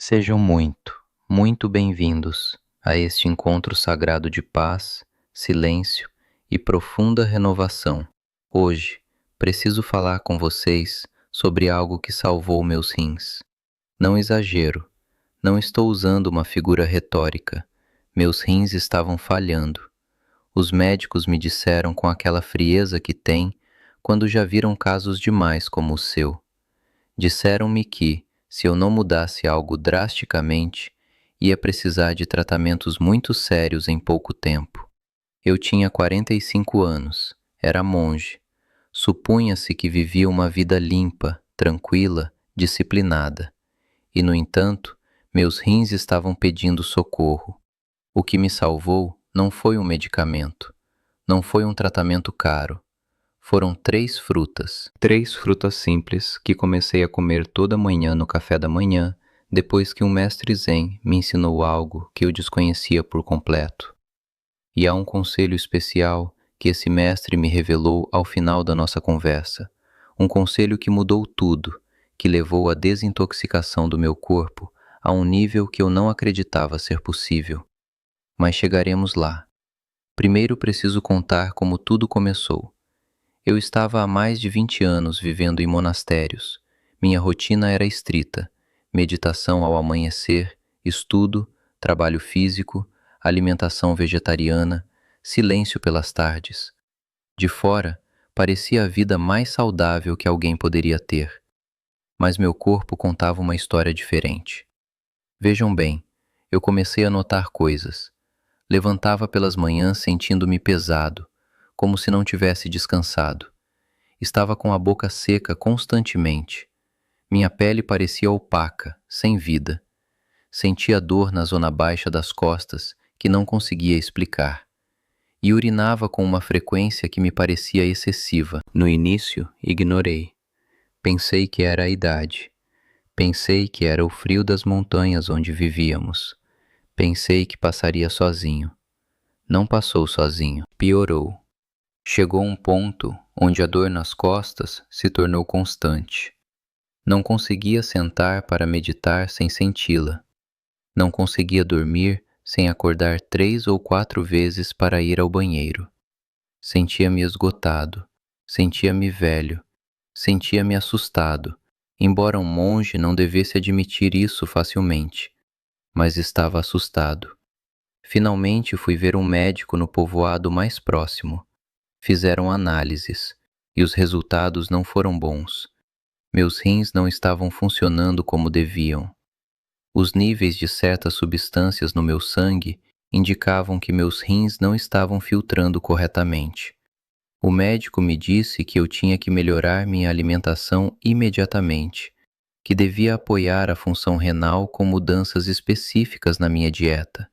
Sejam muito bem-vindos a este encontro sagrado de paz, silêncio e profunda renovação. Hoje, preciso falar com vocês sobre algo que salvou meus rins. Não exagero, não estou usando uma figura retórica. Meus rins estavam falhando. Os médicos me disseram com aquela frieza que têm quando já viram casos demais como o seu. Disseram-me que, se eu não mudasse algo drasticamente, ia precisar de tratamentos muito sérios em pouco tempo. Eu tinha 45 anos, era monge. Supunha-se que vivia uma vida limpa, tranquila, disciplinada. E, no entanto, meus rins estavam pedindo socorro. O que me salvou não foi um medicamento, não foi um tratamento caro. Foram três frutas simples que comecei a comer toda manhã no café da manhã, depois que um mestre Zen me ensinou algo que eu desconhecia por completo. E há um conselho especial que esse mestre me revelou ao final da nossa conversa, um conselho que mudou tudo, que levou à desintoxicação do meu corpo a um nível que eu não acreditava ser possível. Mas chegaremos lá. Primeiro preciso contar como tudo começou. Eu estava há mais de 20 anos vivendo em monastérios. Minha rotina era estrita: meditação ao amanhecer, estudo, trabalho físico, alimentação vegetariana, silêncio pelas tardes. De fora, parecia a vida mais saudável que alguém poderia ter. Mas meu corpo contava uma história diferente. Vejam bem, eu comecei a notar coisas. Levantava pelas manhãs sentindo-me pesado, como se não tivesse descansado. Estava com a boca seca constantemente. Minha pele parecia opaca, sem vida. Sentia dor na zona baixa das costas, que não conseguia explicar. E urinava com uma frequência que me parecia excessiva. No início, ignorei. Pensei que era a idade. Pensei que era o frio das montanhas onde vivíamos. Pensei que passaria sozinho. Não passou sozinho, piorou. Chegou um ponto onde a dor nas costas se tornou constante. Não conseguia sentar para meditar sem senti-la. Não conseguia dormir sem acordar 3 ou 4 vezes para ir ao banheiro. Sentia-me esgotado, sentia-me velho, sentia-me assustado, embora um monge não devesse admitir isso facilmente. Mas estava assustado. Finalmente fui ver um médico no povoado mais próximo. Fizeram análises, e os resultados não foram bons. Meus rins não estavam funcionando como deviam. Os níveis de certas substâncias no meu sangue indicavam que meus rins não estavam filtrando corretamente. O médico me disse que eu tinha que melhorar minha alimentação imediatamente, que devia apoiar a função renal com mudanças específicas na minha dieta.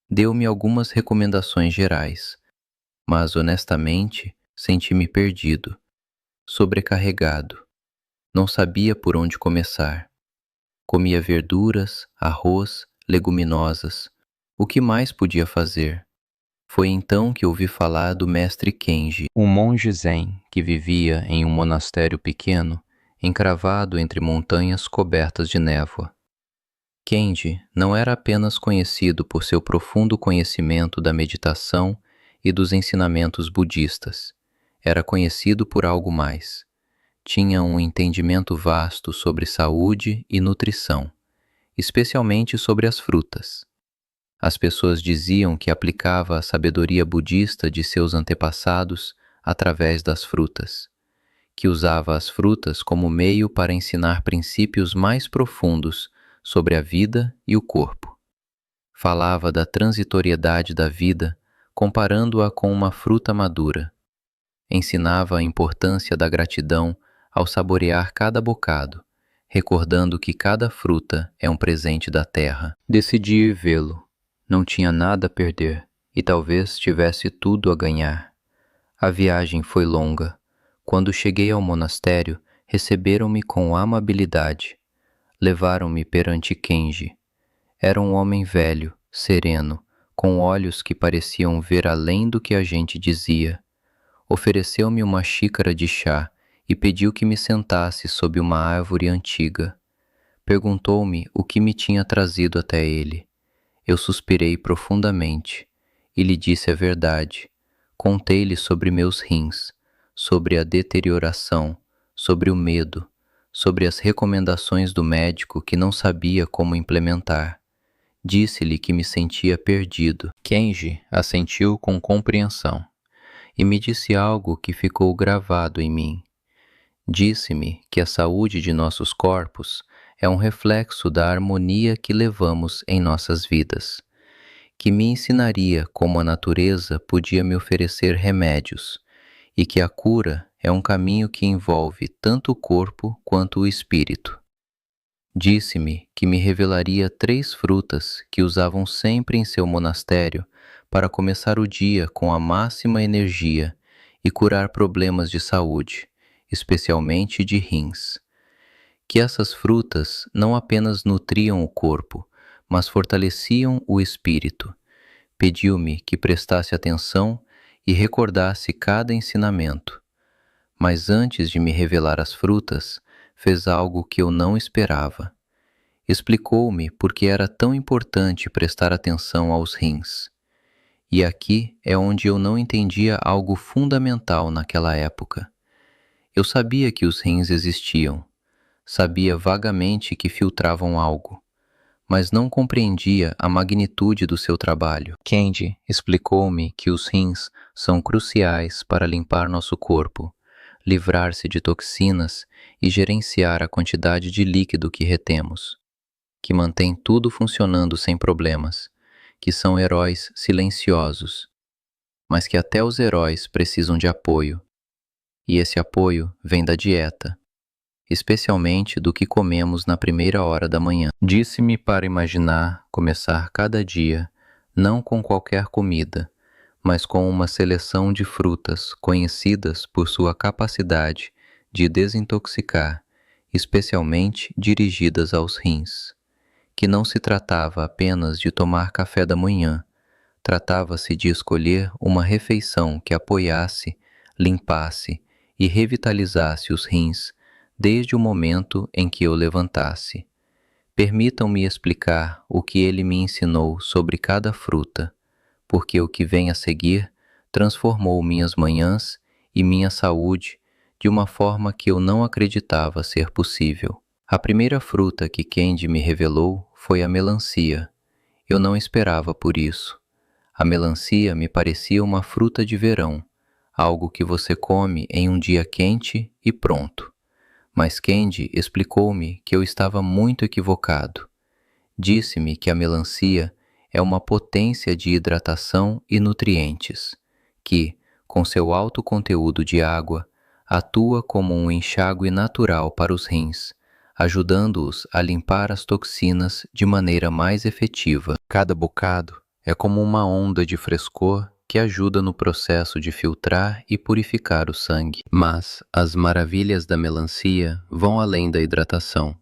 Deu-me algumas recomendações gerais, mas honestamente senti-me perdido, sobrecarregado. Não sabia por onde começar. Comia verduras, arroz, leguminosas. O que mais podia fazer? Foi então que ouvi falar do mestre Kenji, um monge zen que vivia em um monastério pequeno, encravado entre montanhas cobertas de névoa. Kenji não era apenas conhecido por seu profundo conhecimento da meditação e dos ensinamentos budistas. Era conhecido por algo mais. Tinha um entendimento vasto sobre saúde e nutrição, especialmente sobre as frutas. As pessoas diziam que aplicava a sabedoria budista de seus antepassados através das frutas, que usava as frutas como meio para ensinar princípios mais profundos sobre a vida e o corpo. Falava da transitoriedade da vida, comparando-a com uma fruta madura. Ensinava a importância da gratidão ao saborear cada bocado, recordando que cada fruta é um presente da terra. Decidi ir vê-lo. Não tinha nada a perder e talvez tivesse tudo a ganhar. A viagem foi longa. Quando cheguei ao monastério, receberam-me com amabilidade. Levaram-me perante Kenji. Era um homem velho, sereno, com olhos que pareciam ver além do que a gente dizia. Ofereceu-me uma xícara de chá e pediu que me sentasse sob uma árvore antiga. Perguntou-me o que me tinha trazido até ele. Eu suspirei profundamente e lhe disse a verdade. Contei-lhe sobre meus rins, sobre a deterioração, sobre o medo, sobre as recomendações do médico que não sabia como implementar. Disse-lhe que me sentia perdido. Kenji assentiu com compreensão e me disse algo que ficou gravado em mim. Disse-me que a saúde de nossos corpos é um reflexo da harmonia que levamos em nossas vidas, que me ensinaria como a natureza podia me oferecer remédios e que a cura é um caminho que envolve tanto o corpo quanto o espírito. Disse-me que me revelaria 3 frutas que usavam sempre em seu monastério para começar o dia com a máxima energia e curar problemas de saúde, especialmente de rins. Que essas frutas não apenas nutriam o corpo, mas fortaleciam o espírito. Pediu-me que prestasse atenção e recordasse cada ensinamento. Mas antes de me revelar as frutas, fez algo que eu não esperava. Explicou-me por que era tão importante prestar atenção aos rins. E aqui é onde eu não entendia algo fundamental naquela época. Eu sabia que os rins existiam, sabia vagamente que filtravam algo, mas não compreendia a magnitude do seu trabalho. Kenji explicou-me que os rins são cruciais para limpar nosso corpo, livrar-se de toxinas e gerenciar a quantidade de líquido que retemos, que mantém tudo funcionando sem problemas, que são heróis silenciosos, mas que até os heróis precisam de apoio, e esse apoio vem da dieta, especialmente do que comemos na primeira hora da manhã. Disse-me para imaginar começar cada dia, não com qualquer comida, mas com uma seleção de frutas conhecidas por sua capacidade de desintoxicar, especialmente dirigidas aos rins. Que não se tratava apenas de tomar café da manhã, tratava-se de escolher uma refeição que apoiasse, limpasse e revitalizasse os rins desde o momento em que eu levantasse. Permitam-me explicar o que ele me ensinou sobre cada fruta, porque o que vem a seguir transformou minhas manhãs e minha saúde de uma forma que eu não acreditava ser possível. A primeira fruta que Kenji me revelou foi a melancia. Eu não esperava por isso. A melancia me parecia uma fruta de verão, algo que você come em um dia quente e pronto. Mas Kenji explicou-me que eu estava muito equivocado. Disse-me que a melancia é uma potência de hidratação e nutrientes, que, com seu alto conteúdo de água, atua como um enxágue natural para os rins, ajudando-os a limpar as toxinas de maneira mais efetiva. Cada bocado é como uma onda de frescor que ajuda no processo de filtrar e purificar o sangue. Mas as maravilhas da melancia vão além da hidratação.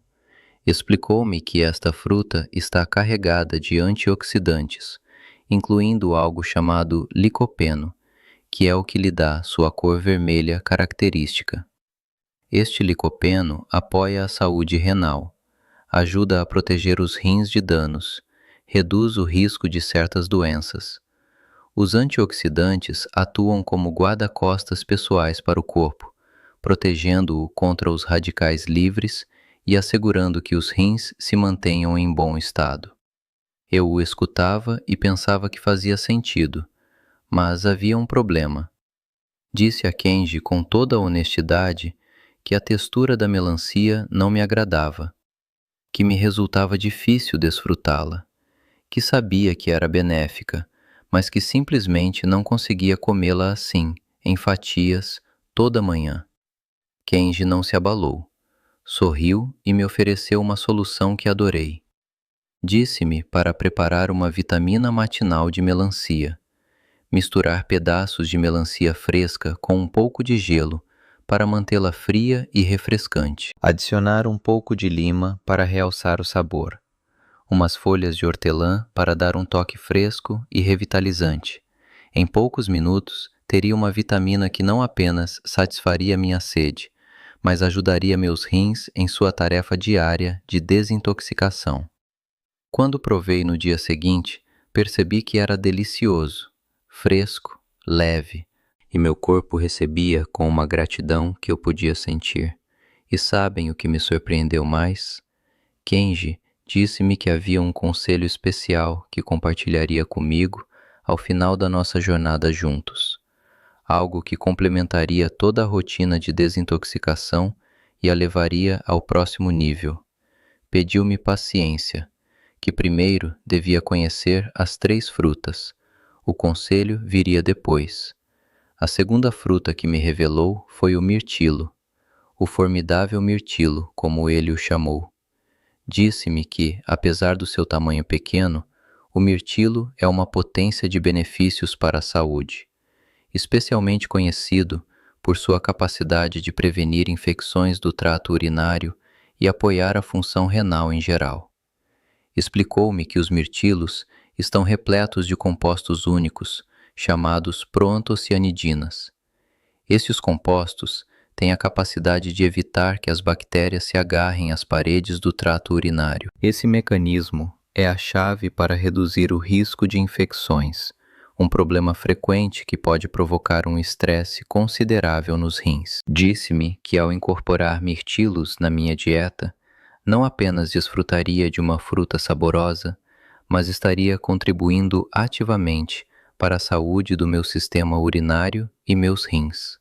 Explicou-me que esta fruta está carregada de antioxidantes, incluindo algo chamado licopeno, que é o que lhe dá sua cor vermelha característica. Este licopeno apoia a saúde renal, ajuda a proteger os rins de danos, reduz o risco de certas doenças. Os antioxidantes atuam como guarda-costas pessoais para o corpo, protegendo-o contra os radicais livres e assegurando que os rins se mantenham em bom estado. Eu o escutava e pensava que fazia sentido, mas havia um problema. Disse a Kenji com toda a honestidade que a textura da melancia não me agradava, que me resultava difícil desfrutá-la, que sabia que era benéfica, mas que simplesmente não conseguia comê-la assim, em fatias, toda manhã. Kenji não se abalou. Sorriu e me ofereceu uma solução que adorei. Disse-me para preparar uma vitamina matinal de melancia. Misturar pedaços de melancia fresca com um pouco de gelo para mantê-la fria e refrescante. Adicionar um pouco de lima para realçar o sabor. Umas folhas de hortelã para dar um toque fresco e revitalizante. Em poucos minutos, teria uma vitamina que não apenas satisfaria minha sede, mas ajudaria meus rins em sua tarefa diária de desintoxicação. Quando provei no dia seguinte, percebi que era delicioso, fresco, leve, e meu corpo recebia com uma gratidão que eu podia sentir. E sabem o que me surpreendeu mais? Kenji disse-me que havia um conselho especial que compartilharia comigo ao final da nossa jornada juntos. Algo que complementaria toda a rotina de desintoxicação e a levaria ao próximo nível. Pediu-me paciência, que primeiro devia conhecer as 3 frutas. O conselho viria depois. A segunda fruta que me revelou foi o mirtilo, o formidável mirtilo, como ele o chamou. Disse-me que, apesar do seu tamanho pequeno, o mirtilo é uma potência de benefícios para a saúde, especialmente conhecido por sua capacidade de prevenir infecções do trato urinário e apoiar a função renal em geral. Explicou-me que os mirtilos estão repletos de compostos únicos, chamados proantocianidinas. Estes compostos têm a capacidade de evitar que as bactérias se agarrem às paredes do trato urinário. Esse mecanismo é a chave para reduzir o risco de infecções, um problema frequente que pode provocar um estresse considerável nos rins. Disse-me que ao incorporar mirtilos na minha dieta, não apenas desfrutaria de uma fruta saborosa, mas estaria contribuindo ativamente para a saúde do meu sistema urinário e meus rins.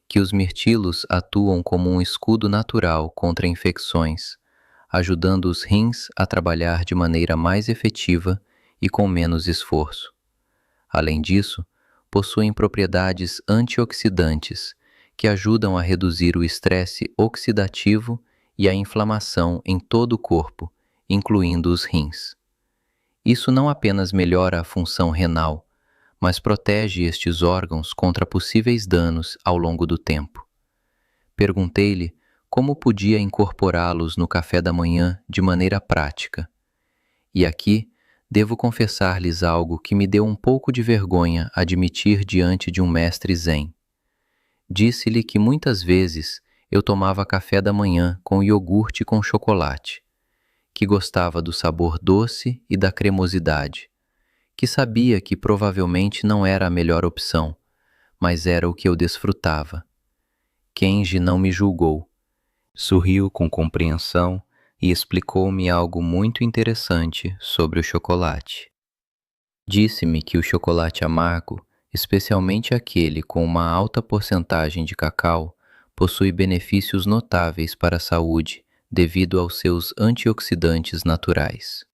Que os mirtilos atuam como um escudo natural contra infecções, ajudando os rins a trabalhar de maneira mais efetiva e com menos esforço. Além disso, possuem propriedades antioxidantes que ajudam a reduzir o estresse oxidativo e a inflamação em todo o corpo, incluindo os rins. Isso não apenas melhora a função renal, mas protege estes órgãos contra possíveis danos ao longo do tempo. Perguntei-lhe como podia incorporá-los no café da manhã de maneira prática. E aqui, devo confessar-lhes algo que me deu um pouco de vergonha admitir diante de um mestre zen. Disse-lhe que muitas vezes eu tomava café da manhã com iogurte com chocolate, que gostava do sabor doce e da cremosidade, que sabia que provavelmente não era a melhor opção, mas era o que eu desfrutava. Kenji não me julgou. Sorriu com compreensão e explicou-me algo muito interessante sobre o chocolate. Disse-me que o chocolate amargo, especialmente aquele com uma alta porcentagem de cacau, possui benefícios notáveis para a saúde devido aos seus antioxidantes naturais,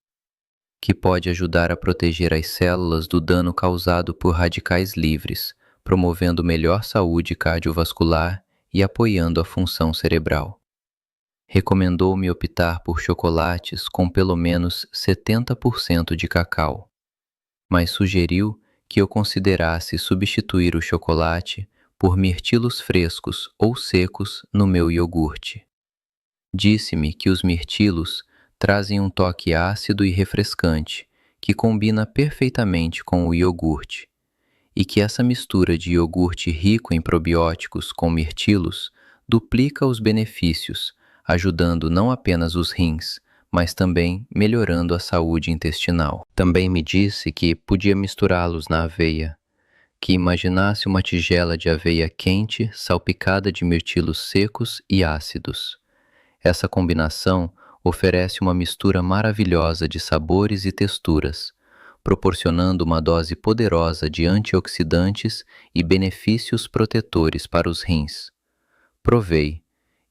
que pode ajudar a proteger as células do dano causado por radicais livres, promovendo melhor saúde cardiovascular e apoiando a função cerebral. Recomendou-me optar por chocolates com pelo menos 70% de cacau, mas sugeriu que eu considerasse substituir o chocolate por mirtilos frescos ou secos no meu iogurte. Disse-me que os mirtilos trazem um toque ácido e refrescante que combina perfeitamente com o iogurte, e que essa mistura de iogurte rico em probióticos com mirtilos duplica os benefícios, ajudando não apenas os rins, mas também melhorando a saúde intestinal. Também me disse que podia misturá-los na aveia, que imaginasse uma tigela de aveia quente salpicada de mirtilos secos e ácidos. Essa combinação oferece uma mistura maravilhosa de sabores e texturas, proporcionando uma dose poderosa de antioxidantes e benefícios protetores para os rins. Provei,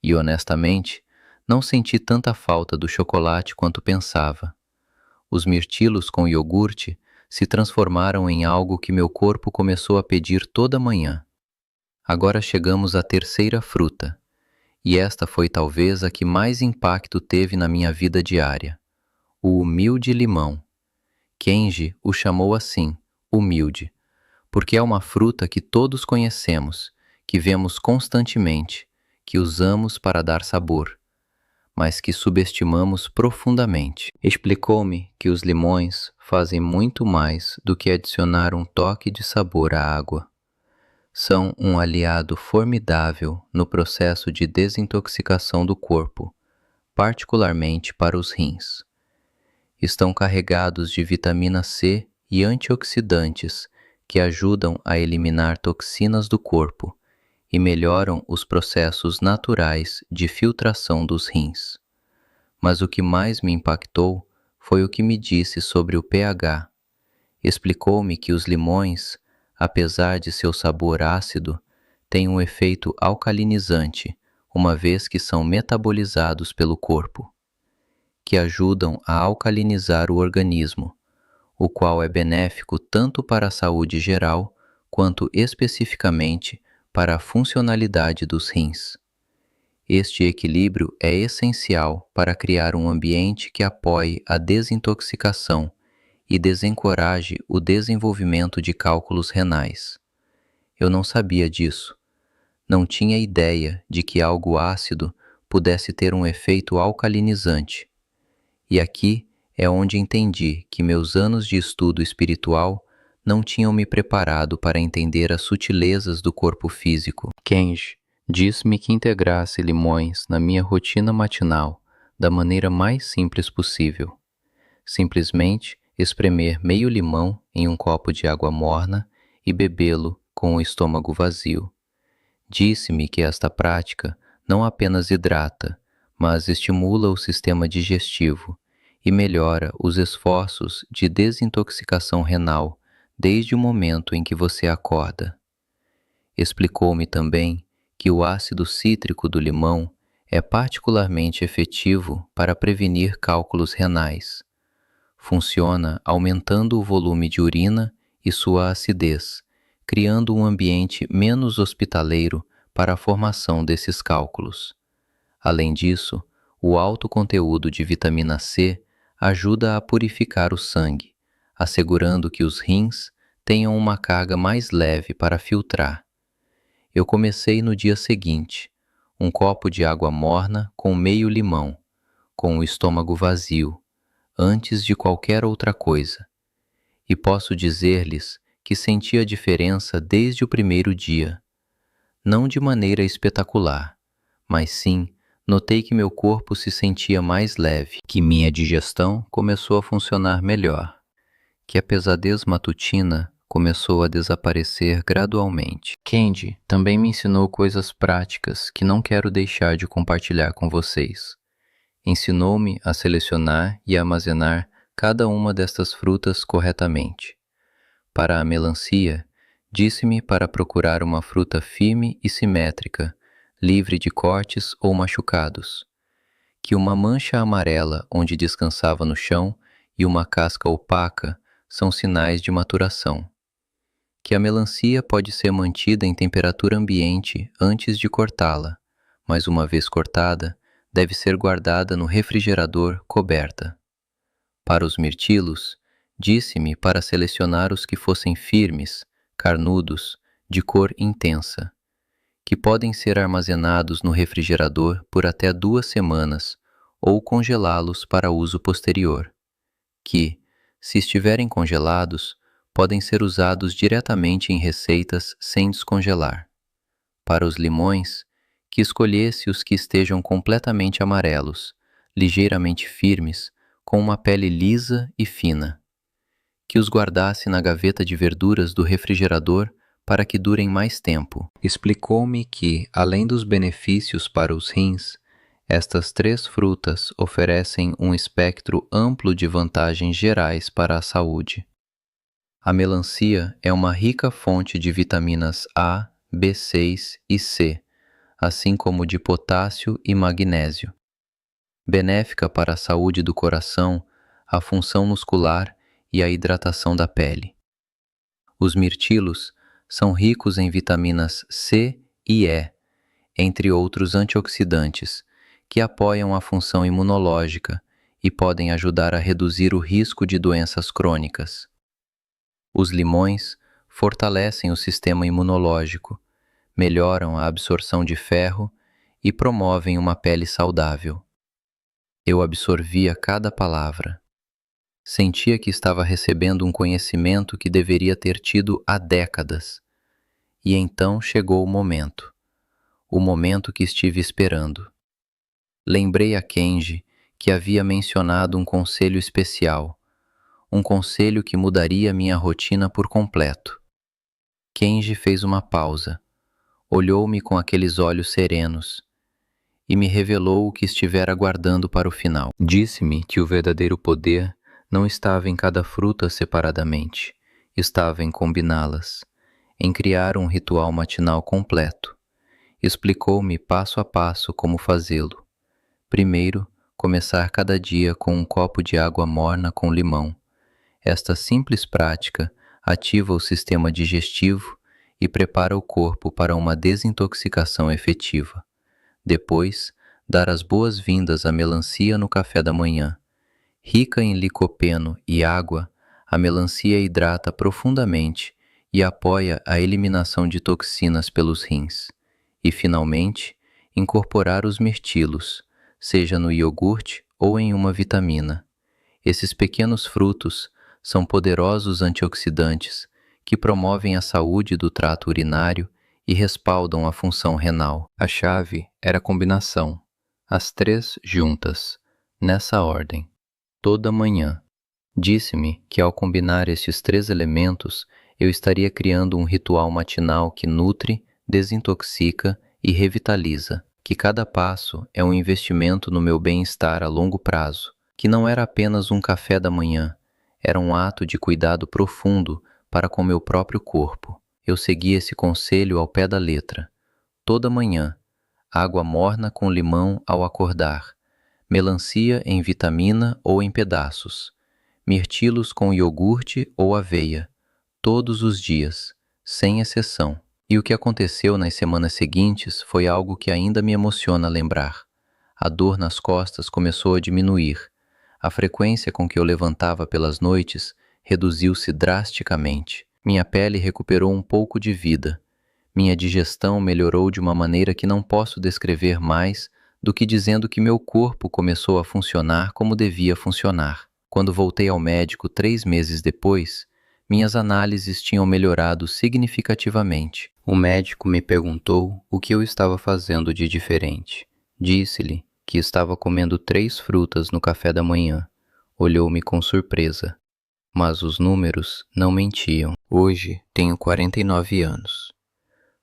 e honestamente, não senti tanta falta do chocolate quanto pensava. Os mirtilos com iogurte se transformaram em algo que meu corpo começou a pedir toda manhã. Agora chegamos à terceira fruta, e esta foi talvez a que mais impacto teve na minha vida diária: o humilde limão. Kenji o chamou assim, humilde, porque é uma fruta que todos conhecemos, que vemos constantemente, que usamos para dar sabor, mas que subestimamos profundamente. Explicou-me que os limões fazem muito mais do que adicionar um toque de sabor à água. são um aliado formidável no processo de desintoxicação do corpo, particularmente para os rins. Estão carregados de vitamina C e antioxidantes que ajudam a eliminar toxinas do corpo e melhoram os processos naturais de filtração dos rins. Mas o que mais me impactou foi o que me disse sobre o pH. Explicou-me que os limões, apesar de seu sabor ácido, têm um efeito alcalinizante, uma vez que são metabolizados pelo corpo, que ajudam a alcalinizar o organismo, o qual é benéfico tanto para a saúde geral quanto especificamente para a funcionalidade dos rins. Este equilíbrio é essencial para criar um ambiente que apoie a desintoxicação e desencoraje o desenvolvimento de cálculos renais. Eu não sabia disso. Não tinha ideia de que algo ácido pudesse ter um efeito alcalinizante. E aqui é onde entendi que meus anos de estudo espiritual não tinham me preparado para entender as sutilezas do corpo físico. Kenji disse-me que integrasse limões na minha rotina matinal da maneira mais simples possível. Simplesmente espremer meio limão em um copo de água morna e bebê-lo com o estômago vazio. Disse-me que esta prática não apenas hidrata, mas estimula o sistema digestivo e melhora os esforços de desintoxicação renal desde o momento em que você acorda. Explicou-me também que o ácido cítrico do limão é particularmente efetivo para prevenir cálculos renais. Funciona aumentando o volume de urina e sua acidez, criando um ambiente menos hospitaleiro para a formação desses cálculos. Além disso, o alto conteúdo de vitamina C ajuda a purificar o sangue, assegurando que os rins tenham uma carga mais leve para filtrar. Eu comecei no dia seguinte, um copo de água morna com meio limão, com o estômago vazio, antes de qualquer outra coisa. E posso dizer-lhes que senti a diferença desde o primeiro dia. Não de maneira espetacular, mas sim, notei que meu corpo se sentia mais leve, que minha digestão começou a funcionar melhor, que a pesadez matutina começou a desaparecer gradualmente. Kenji também me ensinou coisas práticas que não quero deixar de compartilhar com vocês. Ensinou-me a selecionar e armazenar cada uma destas frutas corretamente. Para a melancia, disse-me para procurar uma fruta firme e simétrica, livre de cortes ou machucados, que uma mancha amarela onde descansava no chão e uma casca opaca são sinais de maturação, que a melancia pode ser mantida em temperatura ambiente antes de cortá-la, mas uma vez cortada, deve ser guardada no refrigerador coberta. Para os mirtilos, disse-me para selecionar os que fossem firmes, carnudos, de cor intensa, que podem ser armazenados no refrigerador por até 2 semanas ou congelá-los para uso posterior, que, se estiverem congelados, podem ser usados diretamente em receitas sem descongelar. Para os limões, que escolhesse os que estejam completamente amarelos, ligeiramente firmes, com uma pele lisa e fina, que os guardasse na gaveta de verduras do refrigerador para que durem mais tempo. Explicou-me que, além dos benefícios para os rins, estas 3 frutas oferecem um espectro amplo de vantagens gerais para a saúde. A melancia é uma rica fonte de vitaminas A, B6 e C, assim como de potássio e magnésio. Benéfica para a saúde do coração, a função muscular e a hidratação da pele. Os mirtilos são ricos em vitaminas C e E, entre outros antioxidantes, que apoiam a função imunológica e podem ajudar a reduzir o risco de doenças crônicas. Os limões fortalecem o sistema imunológico, melhoram a absorção de ferro e promovem uma pele saudável. Eu absorvia cada palavra. Sentia que estava recebendo um conhecimento que deveria ter tido há décadas. E então chegou o momento que estive esperando. Lembrei a Kenji que havia mencionado um conselho especial, um conselho que mudaria minha rotina por completo. Kenji fez uma pausa, olhou-me com aqueles olhos serenos e me revelou o que estivera aguardando para o final. Disse-me que o verdadeiro poder não estava em cada fruta separadamente, estava em combiná-las, em criar um ritual matinal completo. Explicou-me passo a passo como fazê-lo. Primeiro, começar cada dia com um copo de água morna com limão. Esta simples prática ativa o sistema digestivo e prepara o corpo para uma desintoxicação efetiva. Depois, dar as boas-vindas à melancia no café da manhã. Rica em licopeno e água, a melancia hidrata profundamente e apoia a eliminação de toxinas pelos rins. E, finalmente, incorporar os mirtilos, seja no iogurte ou em uma vitamina. Esses pequenos frutos são poderosos antioxidantes que promovem a saúde do trato urinário e respaldam a função renal. A chave era a combinação, as três juntas, nessa ordem, toda manhã. Disse-me que ao combinar estes três elementos, eu estaria criando um ritual matinal que nutre, desintoxica e revitaliza, que cada passo é um investimento no meu bem-estar a longo prazo, que não era apenas um café da manhã, era um ato de cuidado profundo para com meu próprio corpo. Eu segui esse conselho ao pé da letra. Toda manhã, água morna com limão ao acordar, melancia em vitamina ou em pedaços, mirtilos com iogurte ou aveia, todos os dias, sem exceção. E o que aconteceu nas semanas seguintes foi algo que ainda me emociona lembrar. A dor nas costas começou a diminuir. A frequência com que eu levantava pelas noites reduziu-se drasticamente. Minha pele recuperou um pouco de vida. Minha digestão melhorou de uma maneira que não posso descrever mais do que dizendo que meu corpo começou a funcionar como devia funcionar. Quando voltei ao médico 3 meses depois, minhas análises tinham melhorado significativamente. O médico me perguntou o que eu estava fazendo de diferente. Disse-lhe que estava comendo 3 frutas no café da manhã. Olhou-me com surpresa. Mas os números não mentiam. Hoje tenho 49 anos.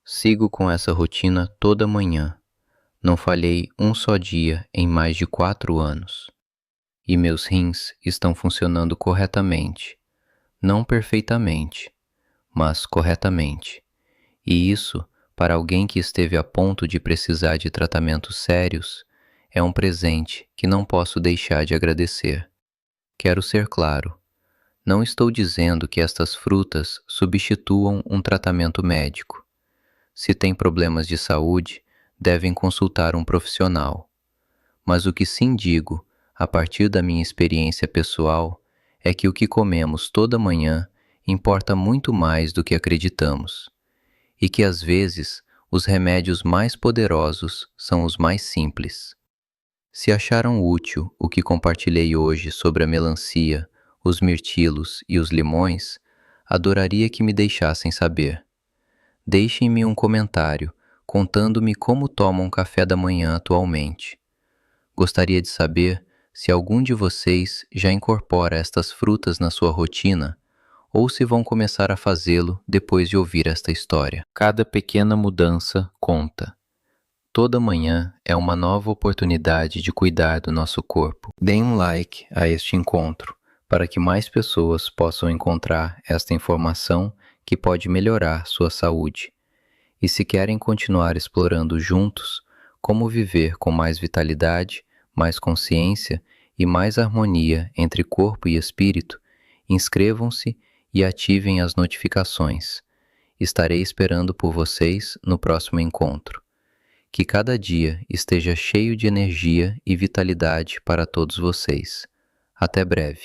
Sigo com essa rotina toda manhã. Não falhei um só dia em mais de 4 anos. E meus rins estão funcionando corretamente. Não perfeitamente, mas corretamente. E isso, para alguém que esteve a ponto de precisar de tratamentos sérios, é um presente que não posso deixar de agradecer. Quero ser claro. Não estou dizendo que estas frutas substituam um tratamento médico. Se têm problemas de saúde, devem consultar um profissional. Mas o que sim digo, a partir da minha experiência pessoal, é que o que comemos toda manhã importa muito mais do que acreditamos. E que às vezes os remédios mais poderosos são os mais simples. Se acharam útil o que compartilhei hoje sobre a melancia, os mirtilos e os limões, adoraria que me deixassem saber. Deixem-me um comentário contando-me como tomam café da manhã atualmente. Gostaria de saber se algum de vocês já incorpora estas frutas na sua rotina ou se vão começar a fazê-lo depois de ouvir esta história. Cada pequena mudança conta. Toda manhã é uma nova oportunidade de cuidar do nosso corpo. Deem um like a este encontro para que mais pessoas possam encontrar esta informação que pode melhorar sua saúde. E se querem continuar explorando juntos como viver com mais vitalidade, mais consciência e mais harmonia entre corpo e espírito, inscrevam-se e ativem as notificações. Estarei esperando por vocês no próximo encontro. Que cada dia esteja cheio de energia e vitalidade para todos vocês. Até breve.